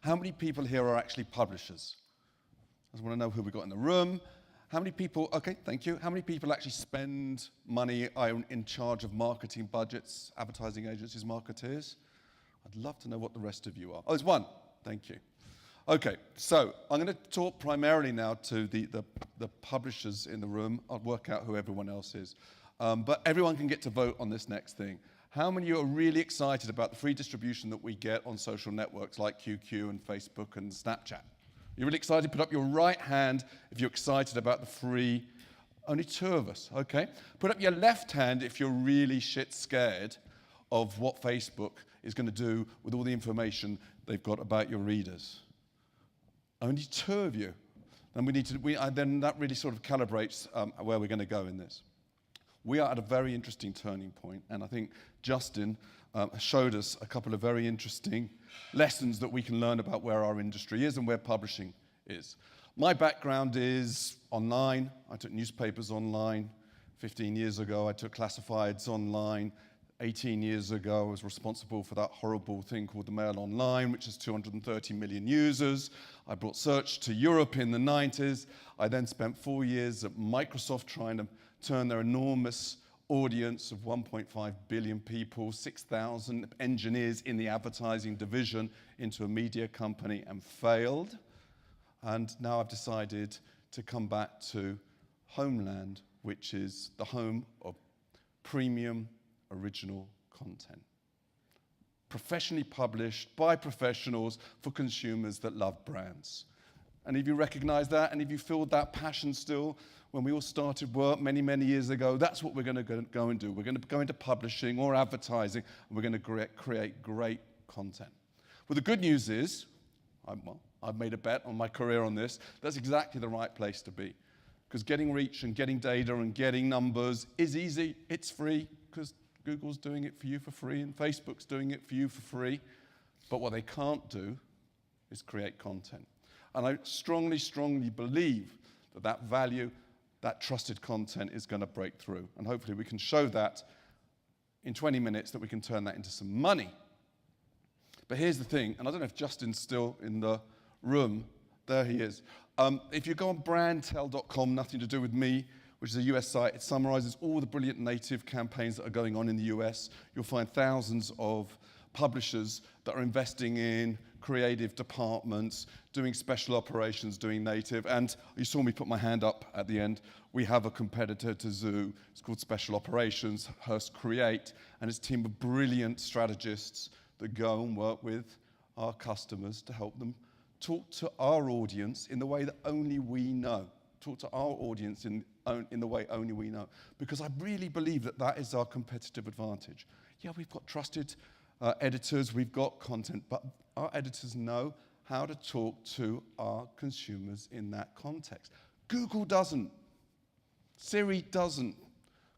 How many people here are actually publishers? I just want to know who we've got in the room. How many people, okay, thank you. How many people actually spend money in charge of marketing budgets, advertising agencies, marketeers? I'd love to know what the rest of you are. Oh, there's one. Thank you. Okay, so I'm going to talk primarily now to the publishers in the room. I'll work out who everyone else is. But everyone can get to vote on this next thing. How many of you are really excited about the free distribution that we get on social networks like QQ and Facebook and Snapchat? You're really excited? Put up your right hand if you're excited about the free. Only 2 of us, okay? Put up your left hand if you're really shit scared of what Facebook is going to do with all the information they've got about your readers. Only 2 of you. And then that really sort of calibrates where we're going to go in this. We are at a very interesting turning point, and I think Justin showed us a couple of very interesting lessons that we can learn about where our industry is and where publishing is. My background is online. I took newspapers online. 15 years ago, I took classifieds online. 18 years ago, I was responsible for that horrible thing called the Mail Online, which has 230 million users. I brought search to Europe in the 90s. I then spent 4 years at Microsoft trying to turn their enormous audience of 1.5 billion people, 6,000 engineers in the advertising division into a media company and failed. And now I've decided to come back to Homeland, which is the home of premium original content. Professionally published by professionals for consumers that love brands. And if you recognize that, and if you feel that passion still, when we all started work many, many years ago, that's what we're going to go and do. We're going to go into publishing or advertising, and we're going to create great content. Well, the good news is, I've made a bet on my career on this, that's exactly the right place to be. Because getting reach and getting data and getting numbers is easy, it's free, because Google's doing it for you for free, and Facebook's doing it for you for free. But what they can't do is create content. And I strongly, strongly believe that that value, that trusted content is going to break through. And hopefully we can show that in 20 minutes, that we can turn that into some money. But here's the thing, and I don't know if Justin's still in the room. There he is. If you go on brandtell.com, nothing to do with me, which is a US site, it summarizes all the brilliant native campaigns that are going on in the US. You'll find thousands of publishers that are investing in creative departments, doing special operations, doing native. And you saw me put my hand up at the end. We have a competitor to Zoo. It's called Special Operations, Hearst Create, and it's a team of brilliant strategists that go and work with our customers to help them talk to our audience in the way that only we know. Talk to our audience in the way only we know. Because I really believe that that is our competitive advantage. Yeah, we've got trusted editors, we've got content, but our editors know how to talk to our consumers in that context. Google doesn't. Siri doesn't.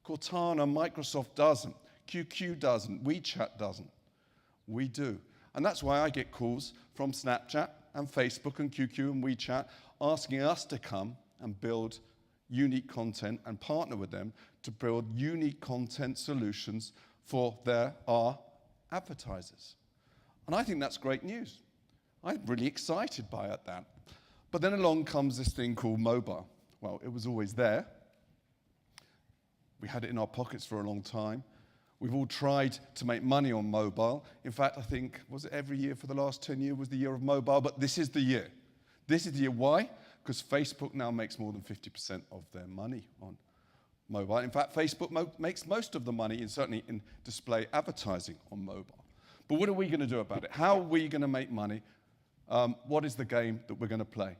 Cortana, Microsoft doesn't. QQ doesn't. WeChat doesn't. We do. And that's why I get calls from Snapchat and Facebook and QQ and WeChat asking us to come and build unique content and partner with them to build unique content solutions for our advertisers. And I think that's great news. I'm really excited by that. But then along comes this thing called mobile. Well, it was always there. We had it in our pockets for a long time. We've all tried to make money on mobile. In fact, I think, was it every year for the last 10 years was the year of mobile? But this is the year. This is the year. Why? Because Facebook now makes more than 50% of their money on mobile. In fact, Facebook makes most of the money, certainly in display advertising on mobile. But what are we going to do about it? How are we going to make money? What is the game that we're going to play?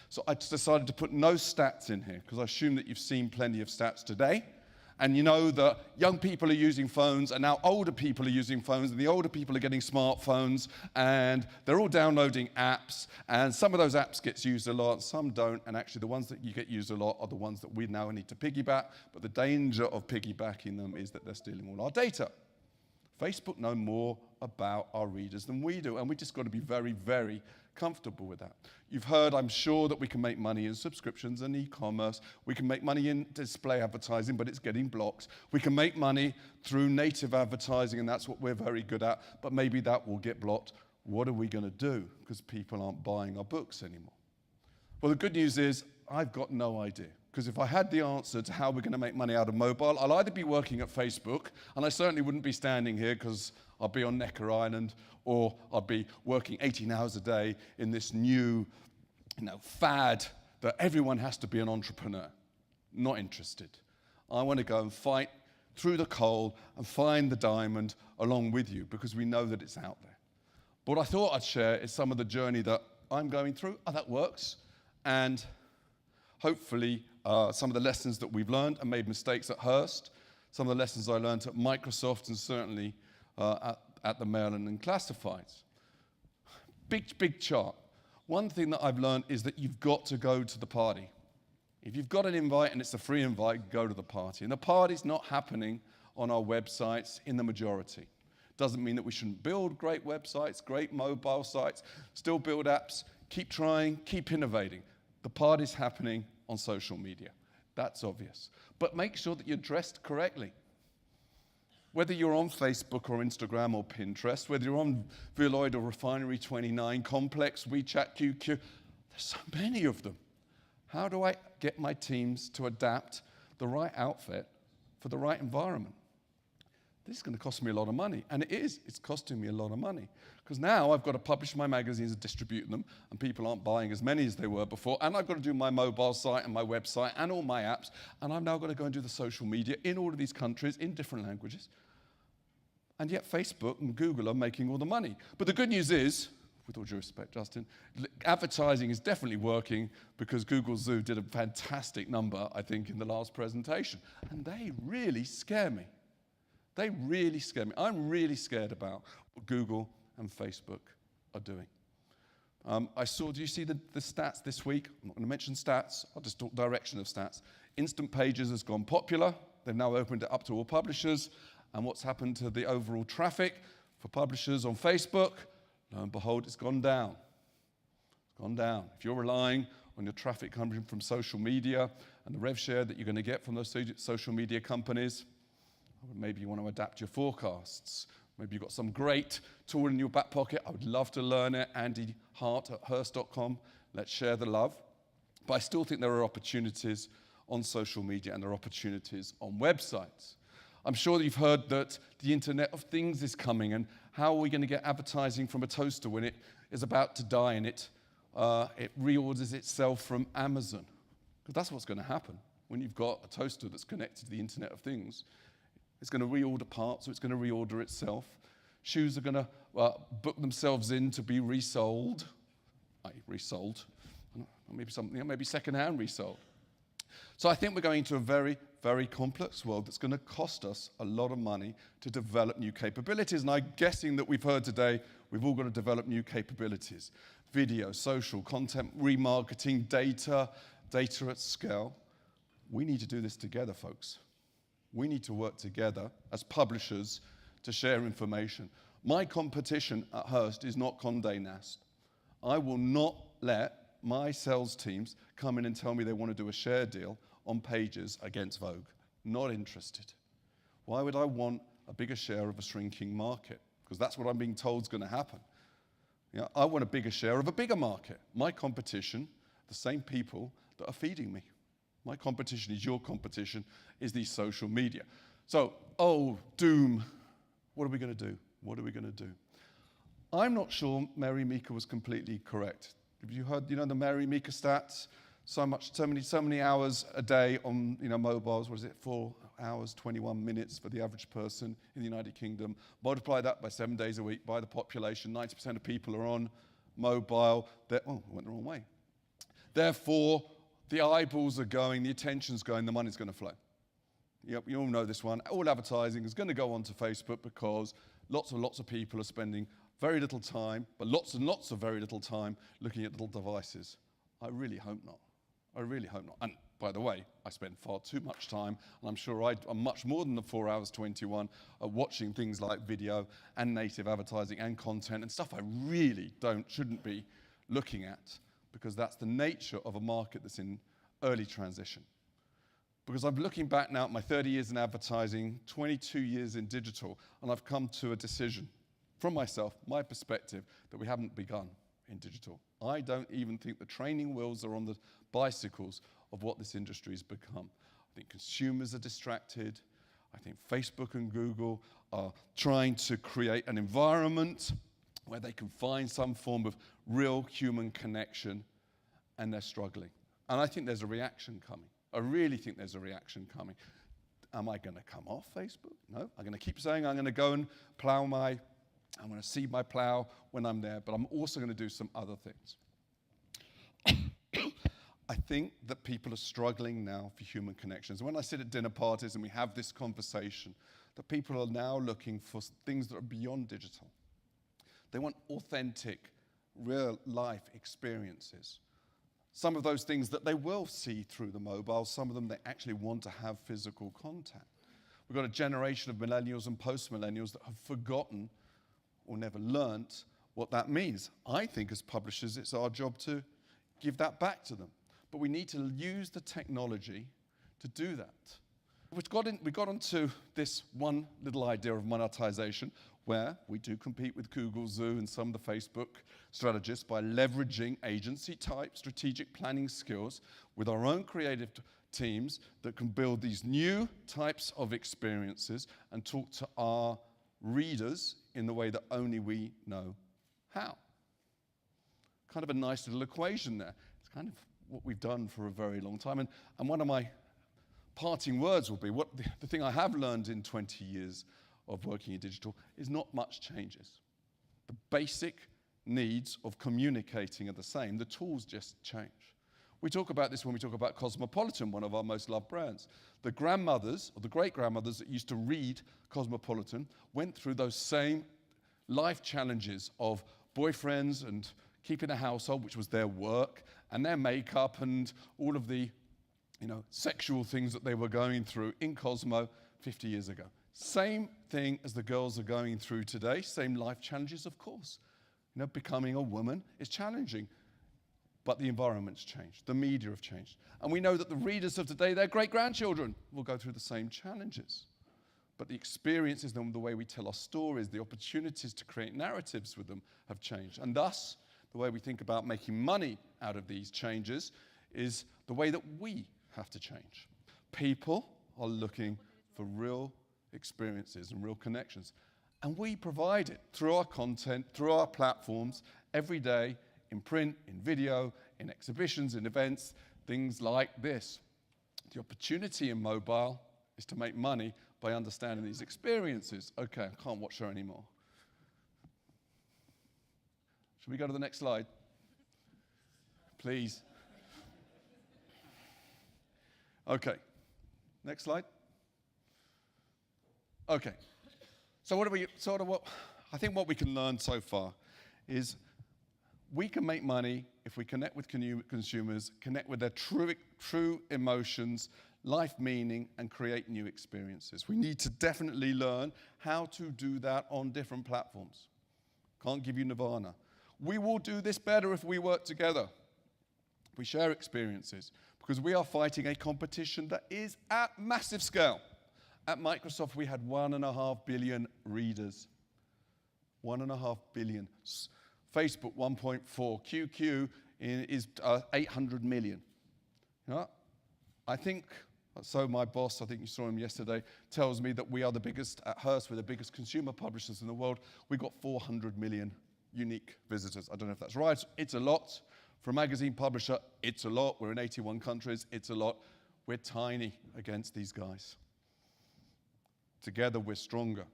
So I decided to put no stats in here, because I assume that you've seen plenty of stats today. And you know that young people are using phones, and now older people are using phones, and the older people are getting smartphones, and they're all downloading apps, and some of those apps get used a lot, some don't, and actually the ones that you get used a lot are the ones that we now need to piggyback, but the danger of piggybacking them is that they're stealing all our data. Facebook know more about our readers than we do, and we just got to be very, very comfortable with that. You've heard, I'm sure, that we can make money in subscriptions and e-commerce. We can make money in display advertising, but it's getting blocked. We can make money through native advertising, and that's what we're very good at, but maybe that will get blocked. what are we going to do? Because people aren't buying our books anymore. Well, the good news is I've got no idea. Because if I had the answer to how we're going to make money out of mobile, I'll either be working at Facebook, and I certainly wouldn't be standing here because I'll be on Necker Island, or I'll be working 18 hours a day in this new fad that everyone has to be an entrepreneur. Not interested. I want to go and fight through the coal and find the diamond along with you, because we know that it's out there. But what I thought I'd share is some of the journey that I'm going through. Oh, that works. And hopefully some of the lessons that we've learned and made mistakes at Hearst, some of the lessons I learned at Microsoft, and certainly at the Mail and Classifieds. Big chart. One thing that I've learned is that you've got to go to the party. If you've got an invite and it's a free invite, go to the party. And the party's not happening on our websites in the majority. Doesn't mean that we shouldn't build great websites, great mobile sites, still build apps, keep trying, keep innovating. The party's happening on social media. That's obvious. But make sure that you're dressed correctly. Whether you're on Facebook or Instagram or Pinterest, whether you're on Veloid or Refinery 29, Complex, WeChat, QQ, there's so many of them. How do I get my teams to adapt the right outfit for the right environment? This is going to cost me a lot of money. And it is. It's costing me a lot of money. Because now I've got to publish my magazines and distribute them, and people aren't buying as many as they were before. And I've got to do my mobile site and my website and all my apps. And I've now got to go and do the social media in all of these countries in different languages. And yet Facebook and Google are making all the money. But the good news is, with all due respect, Justin, advertising is definitely working, because Google Zoo did a fantastic number, I think, in the last presentation. And they really scare me. They really scare me. I'm really scared about what Google and Facebook are doing. Do you see the stats this week? I'm not going to mention stats. I'll just talk direction of stats. Instant Pages has gone popular. They've now opened it up to all publishers. And what's happened to the overall traffic for publishers on Facebook? Lo and behold, it's gone down. It's gone down. If you're relying on your traffic coming from social media and the rev share that you're going to get from those social media companies, maybe you want to adapt your forecasts. Maybe you've got some great tool in your back pocket. I would love to learn it. Andy Hart at Hearst.com. Let's share the love. But I still think there are opportunities on social media, and there are opportunities on websites. I'm sure you've heard that the Internet of Things is coming, and how are we going to get advertising from a toaster when it is about to die and it reorders itself from Amazon? Because that's what's going to happen when you've got a toaster that's connected to the Internet of Things. It's going to reorder parts, so it's going to reorder itself. Shoes are going to book themselves in to be resold, maybe second-hand resold. So I think we're going into a very, very complex world that's going to cost us a lot of money to develop new capabilities. And I'm guessing that we've heard today, we've all got to develop new capabilities. Video, social, content, remarketing, data at scale. We need to do this together, folks. We need to work together as publishers to share information. My competition at Hearst is not Condé Nast. I will not let my sales teams come in and tell me they want to do a share deal on Pages against Vogue. Not interested. Why would I want a bigger share of a shrinking market? Because that's what I'm being told is going to happen. I want a bigger share of a bigger market. My competition, the same people that are feeding me. My competition is your competition, is these social media. So, doom. What are we going to do? What are we going to do? I'm not sure Mary Meeker was completely correct. Have you heard, the Mary Meeker stats? So many hours a day on, mobiles. What is it? 4 hours, 21 minutes for the average person in the United Kingdom. Multiply that by 7 days a week by the population. 90% of people are on mobile. I went the wrong way. Therefore, the eyeballs are going, the attention's going, the money's going to flow. Yep, you all know this one. All advertising is going to go onto Facebook because lots of people are spending very little time, but lots and lots of very little time looking at little devices. I really hope not. I really hope not. And by the way, I spend far too much time, and I'm sure I'm much more than the 4 hours 21 watching things like video and native advertising and content and stuff I really shouldn't be looking at, because that's the nature of a market that's in early transition. Because I'm looking back now at my 30 years in advertising, 22 years in digital, and I've come to a decision. from myself, my perspective, that we haven't begun in digital. I don't even think the training wheels are on the bicycles of what this industry has become. I think consumers are distracted. I think Facebook and Google are trying to create an environment where they can find some form of real human connection, and they're struggling. And I think there's a reaction coming. I really think there's a reaction coming. Am I going to come off Facebook? No. I'm going to keep saying I'm going to go and I'm going to seed my plow when I'm there, but I'm also going to do some other things. I think that people are struggling now for human connections. When I sit at dinner parties and we have this conversation, that people are now looking for things that are beyond digital. They want authentic, real-life experiences. Some of those things that they will see through the mobile, some of them they actually want to have physical contact. We've got a generation of millennials and post-millennials that have forgotten or never learnt what that means. I think as publishers, it's our job to give that back to them. But we need to use the technology to do that. We got onto this one little idea of monetization, where we do compete with Google, Zoo, and some of the Facebook strategists by leveraging agency-type strategic planning skills with our own creative teams that can build these new types of experiences and talk to our readers in the way that only we know how. Kind of a nice little equation there. It's kind of what we've done for a very long time. And one of my parting words will be, the thing I have learned in 20 years of working in digital is not much changes. The basic needs of communicating are the same. The tools just change. We talk about this when we talk about Cosmopolitan, one of our most loved brands. The grandmothers, or the great-grandmothers that used to read Cosmopolitan went through those same life challenges of boyfriends and keeping a household, which was their work, and their makeup and all of the sexual things that they were going through in Cosmo 50 years ago. Same thing as the girls are going through today, same life challenges, of course. Becoming a woman is challenging, but the environment's changed, the media have changed. And we know that the readers of today, their great-grandchildren, will go through the same challenges. But the experiences, the way we tell our stories, the opportunities to create narratives with them have changed. And thus, the way we think about making money out of these changes is the way that we have to change. People are looking for real experiences and real connections. And we provide it through our content, through our platforms, every day, in print, in video, in exhibitions, in events, things like this. The opportunity in mobile is to make money by understanding these experiences. Okay, I can't watch her anymore. Should we go to the next slide? Please. Okay, next slide. Okay, so I think what we can learn so far is we can make money if we connect with consumers, connect with their true emotions, life meaning, and create new experiences. We need to definitely learn how to do that on different platforms. Can't give you nirvana. We will do this better if we work together. We share experiences, because we are fighting a competition that is at massive scale. At Microsoft, we had 1.5 billion readers. 1.5 billion. Facebook, 1.4. QQ is 800 million. I think, so my boss, I think you saw him yesterday, tells me that we are the biggest, at Hearst, we're the biggest consumer publishers in the world. We've got 400 million unique visitors. I don't know if that's right. It's a lot. For a magazine publisher, it's a lot. We're in 81 countries. It's a lot. We're tiny against these guys. Together, we're stronger.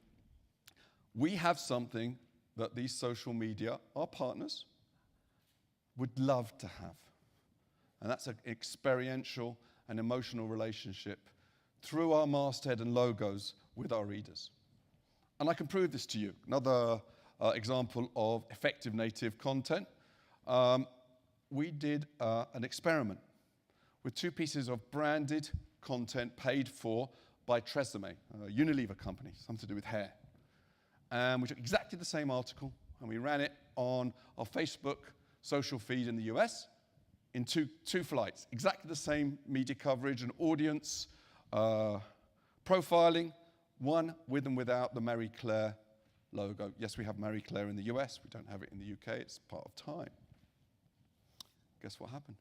We have something that these social media, our partners, would love to have. And that's an experiential and emotional relationship through our masthead and logos with our readers. And I can prove this to you. Another example of effective native content. We did an experiment with 2 pieces of branded content paid for by Tresemme, a Unilever company, something to do with hair. And we took exactly the same article and we ran it on our Facebook social feed in the US in two flights. Exactly the same media coverage and audience profiling, one with and without the Marie Claire logo. Yes, we have Marie Claire in the US. We don't have it in the UK. It's part of time. Guess what happened?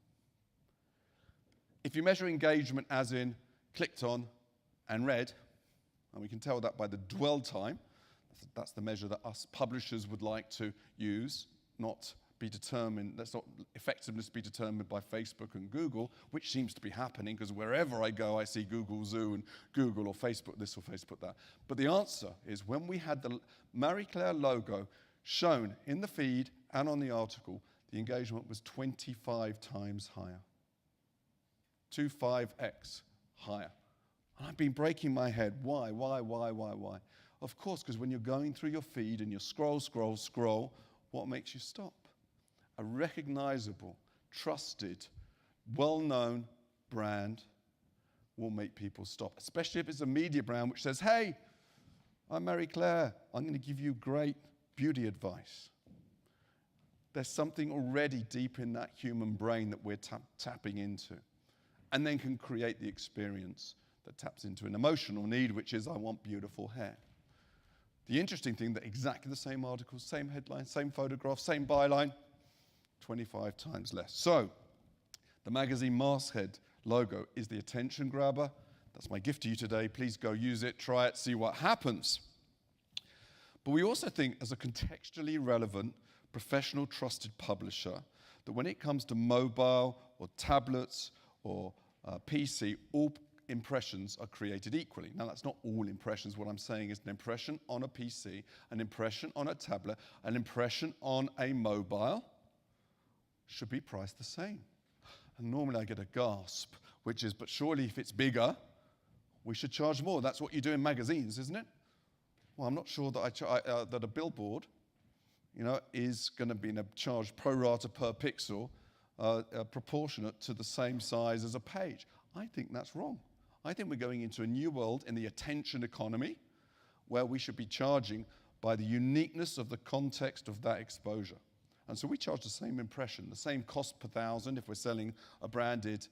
If you measure engagement as in clicked on and read, and we can tell that by the dwell time, that's the measure that us publishers would like to use, not be determined, that's not effectiveness be determined by Facebook and Google, which seems to be happening because wherever I go, I see Google Zoo and Google or Facebook this or Facebook that. But the answer is when we had the Marie Claire logo shown in the feed and on the article, the engagement was 25 times higher. 25x higher. And I've been breaking my head. Why? Of course, because when you're going through your feed and you scroll, what makes you stop? A recognizable, trusted, well-known brand will make people stop, especially if it's a media brand which says, hey, I'm Marie Claire. I'm going to give you great beauty advice. There's something already deep in that human brain that we're tapping into, and then can create the experience that taps into an emotional need, which is, I want beautiful hair. The interesting thing that exactly the same article, same headline, same photograph, same byline, 25 times less. So, the magazine masthead logo is the attention grabber. That's my gift to you today. Please go use it, try it, see what happens. But we also think, as a contextually relevant, professional, trusted publisher, that when it comes to mobile or tablets or PC, all impressions are created equally. Now, that's not all impressions. What I'm saying is an impression on a PC, an impression on a tablet, an impression on a mobile should be priced the same. And normally I get a gasp, which is, but surely if it's bigger, we should charge more. That's what you do in magazines, isn't it? Well, I'm not sure that that a billboard, is going to be charged pro rata per pixel, proportionate to the same size as a page. I think that's wrong. I think we're going into a new world in the attention economy where we should be charging by the uniqueness of the context of that exposure. And so we charge the same impression, the same cost per thousand if we're selling a branded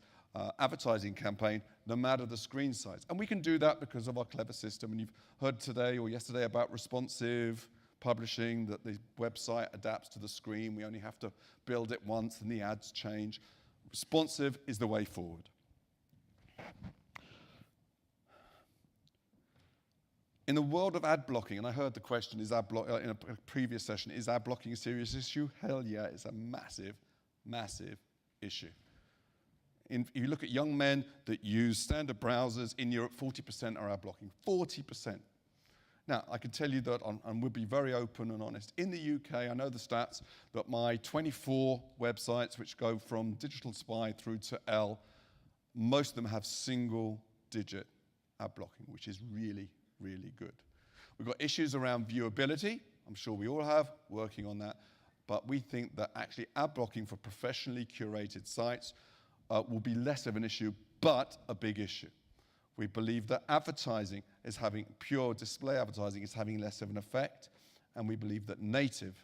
advertising campaign, no matter the screen size. And we can do that because of our clever system. And you've heard today or yesterday about responsive publishing, that the website adapts to the screen. We only have to build it once and the ads change. Responsive is the way forward. In the world of ad blocking, and I heard the question, in a previous session, is ad blocking a serious issue? Hell yeah, it's a massive, massive issue. If you look at young men that use standard browsers in Europe, 40% are ad blocking, 40%. Now, I can tell you that, and we'll be very open and honest, in the UK, I know the stats, that my 24 websites, which go from Digital Spy through to L, most of them have single-digit ad blocking, which is really, really good. We've got issues around viewability. I'm sure we all have, working on that. But we think that actually ad blocking for professionally curated sites will be less of an issue, but a big issue. We believe that advertising is having, pure display advertising is having less of an effect, and we believe that native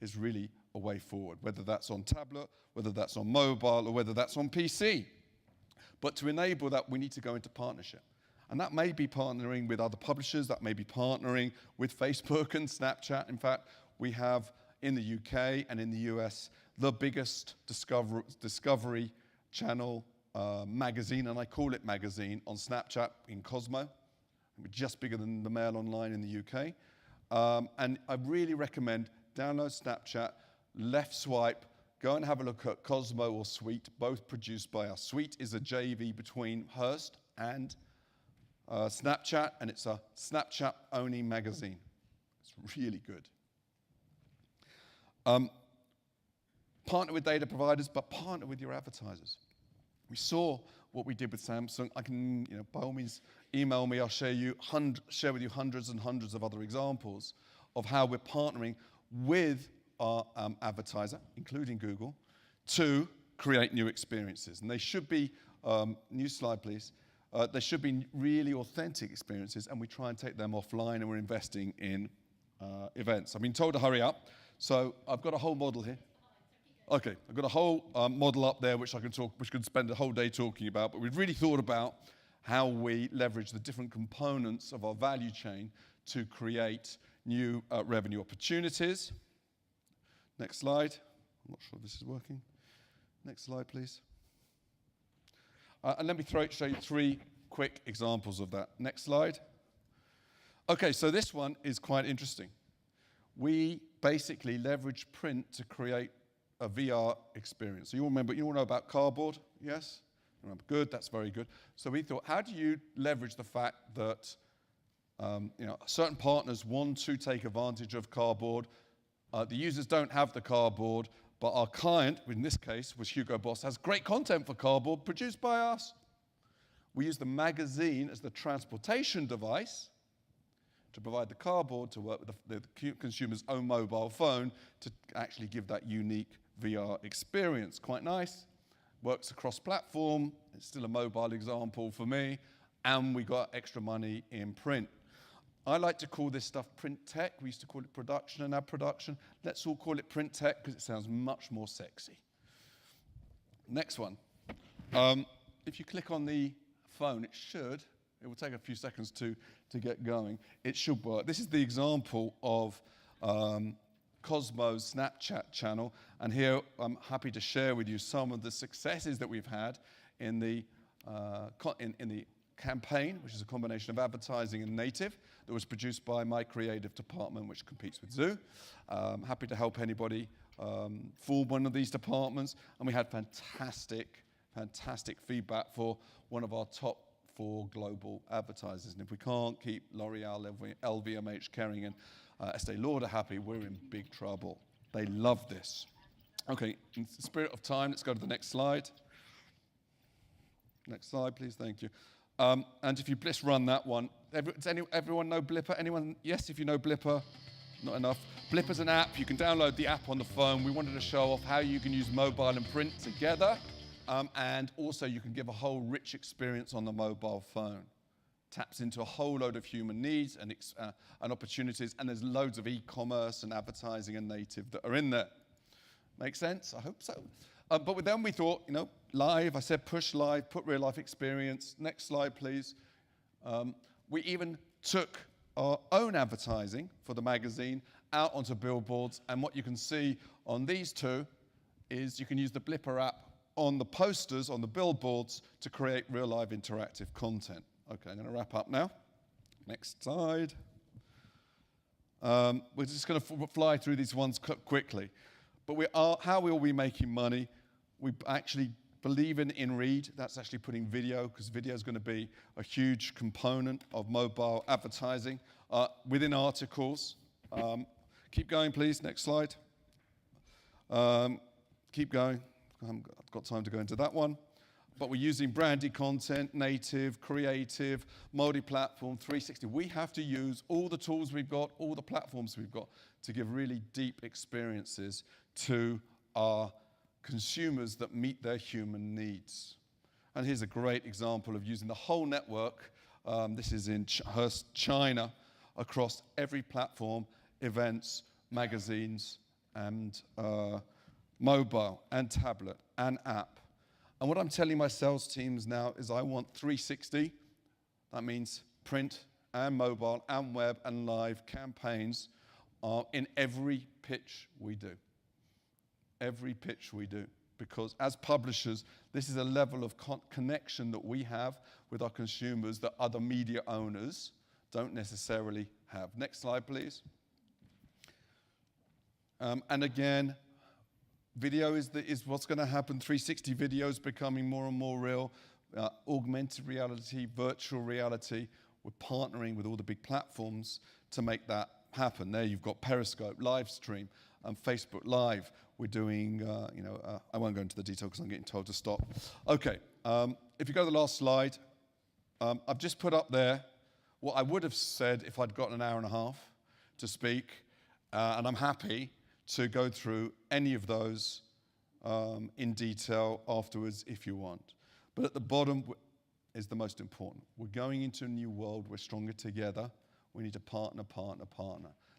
is really a way forward, whether that's on tablet, whether that's on mobile, or whether that's on PC. But to enable that, we need to go into partnership. And that may be partnering with other publishers, that may be partnering with Facebook and Snapchat. In fact, we have in the UK and in the US the biggest discovery channel magazine, and I call it magazine, on Snapchat in Cosmo. We're just bigger than the Mail Online in the UK. And I really recommend download Snapchat, left swipe, go and have a look at Cosmo or Sweet, both produced by us. Sweet is a JV between Hearst and Snapchat, and it's a Snapchat-only magazine. It's really good. Partner with data providers, but partner with your advertisers. We saw what we did with Samsung. I can, by all means, email me. I'll share with you hundreds and hundreds of other examples of how we're partnering with our advertiser, including Google, to create new experiences. And they should be, new slide please, they should be really authentic experiences, and we try and take them offline, and we're investing in events. I've been told to hurry up, so I've got a whole model here. Okay, I've got a whole model up there which I can spend a whole day talking about, but we've really thought about how we leverage the different components of our value chain to create new revenue opportunities. Next slide. I'm not sure if this is working. Next slide, please. And let me show you 3 quick examples of that. Next slide. Okay, so this one is quite interesting. We basically leverage print to create a VR experience. So you all know about cardboard, yes? Remember, good, that's very good. So we thought, how do you leverage the fact that certain partners want to take advantage of cardboard? The users don't have the cardboard, but our client, in this case was Hugo Boss, has great content for cardboard produced by us. We use the magazine as the transportation device to provide the cardboard to work with the consumer's own mobile phone to actually give that unique VR experience. Quite nice. Works across platform. It's still a mobile example for me. And we got extra money in print. I like to call this stuff print tech. We used to call it production and ad production. Let's all call it print tech because it sounds much more sexy. Next one. If you click on the phone, it will take a few seconds to get going. It should work. This is the example of Cosmo's Snapchat channel. And here I'm happy to share with you some of the successes that we've had in the campaign, which is a combination of advertising and native, that was produced by my creative department, which competes with Zoo. Happy to help anybody form one of these departments. And we had fantastic feedback for one of our top 4 global advertisers. And if we can't keep L'Oreal, LVMH, Kering, and Estee Lauder happy, we're in big trouble. They love this. Okay, in the spirit of time, let's go to the next slide. Next slide, please, thank you. And if you just run that one, does everyone know Blipper? Anyone? Yes, if you know Blipper. Not enough. Blipper's an app. You can download the app on the phone. We wanted to show off how you can use mobile and print together. And also you can give a whole rich experience on the mobile phone. Taps into a whole load of human needs and opportunities. And there's loads of e-commerce and advertising and native that are in there. Make sense? I hope so. But then we thought, live, I said push live, put real life experience. Next slide, please. We even took our own advertising for the magazine out onto billboards. And what you can see on these 2 is you can use the Blipper app on the posters, on the billboards, to create real live interactive content. Okay, I'm going to wrap up now. Next slide. We're just going to fly through these ones quickly. But how will we be making money? We actually believe in InRead. That's actually putting video, because video is going to be a huge component of mobile advertising within articles. Keep going, please. Next slide. Keep going. I haven't got time to go into that one. But we're using branded content, native, creative, multi-platform, 360. We have to use all the tools we've got, all the platforms we've got to give really deep experiences to our consumers that meet their human needs. And here's a great example of using the whole network. This is in Hearst, China, across every platform, events, magazines, and mobile, and tablet, and app. And what I'm telling my sales teams now is I want 360. That means print and mobile and web and live campaigns in every pitch we do. Every pitch we do. Because as publishers, this is a level of connection that we have with our consumers that other media owners don't necessarily have. Next slide, please. And again, video is what's going to happen. 360 videos becoming more and more real. Augmented reality, virtual reality. We're partnering with all the big platforms to make that happen. There you've got Periscope, live stream, and Facebook Live. We're doing, I won't go into the detail because I'm getting told to stop. Okay, if you go to the last slide, I've just put up there what I would have said if I'd got an hour and a half to speak, and I'm happy to go through any of those in detail afterwards if you want. But at the bottom is the most important. We're going into a new world. We're stronger together. We need to partner.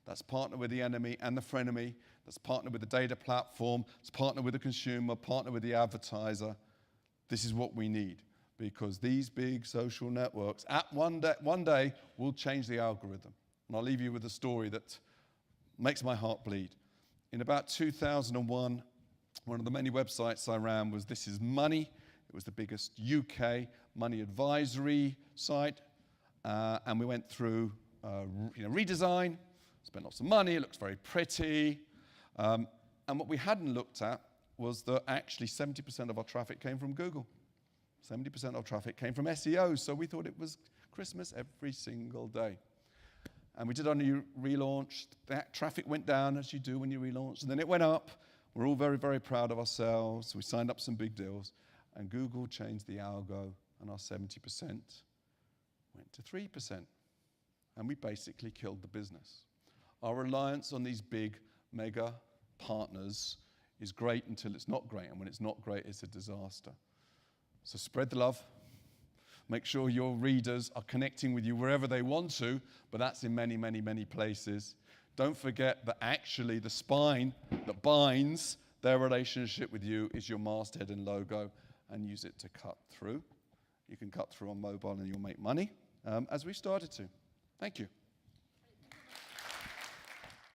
That's partner with the enemy and the frenemy. That's partner with the data platform. It's partner with the consumer, partner with the advertiser. This is what we need, because these big social networks, one day will change the algorithm. And I'll leave you with a story that makes my heart bleed. In about 2001, one of the many websites I ran was This Is Money. It was the biggest UK money advisory site. And we went through redesign, spent lots of money, it looks very pretty. And what we hadn't looked at was that actually 70% of our traffic came from Google. 70% of traffic came from SEO, so we thought it was Christmas every single day. And we did our new relaunch. That traffic went down, as you do when you relaunch, and then it went up. We're all very, very proud of ourselves. We signed up some big deals, and Google changed the algo, and our 70% went to 3%. And we basically killed the business. Our reliance on these big, mega partners is great until it's not great, and when it's not great, it's a disaster. So spread the love. Make sure your readers are connecting with you wherever they want to, but that's in many, many, many places. Don't forget that actually the spine that binds their relationship with you is your masthead and logo, and use it to cut through. You can cut through on mobile and you'll make money, as we started to. Thank you.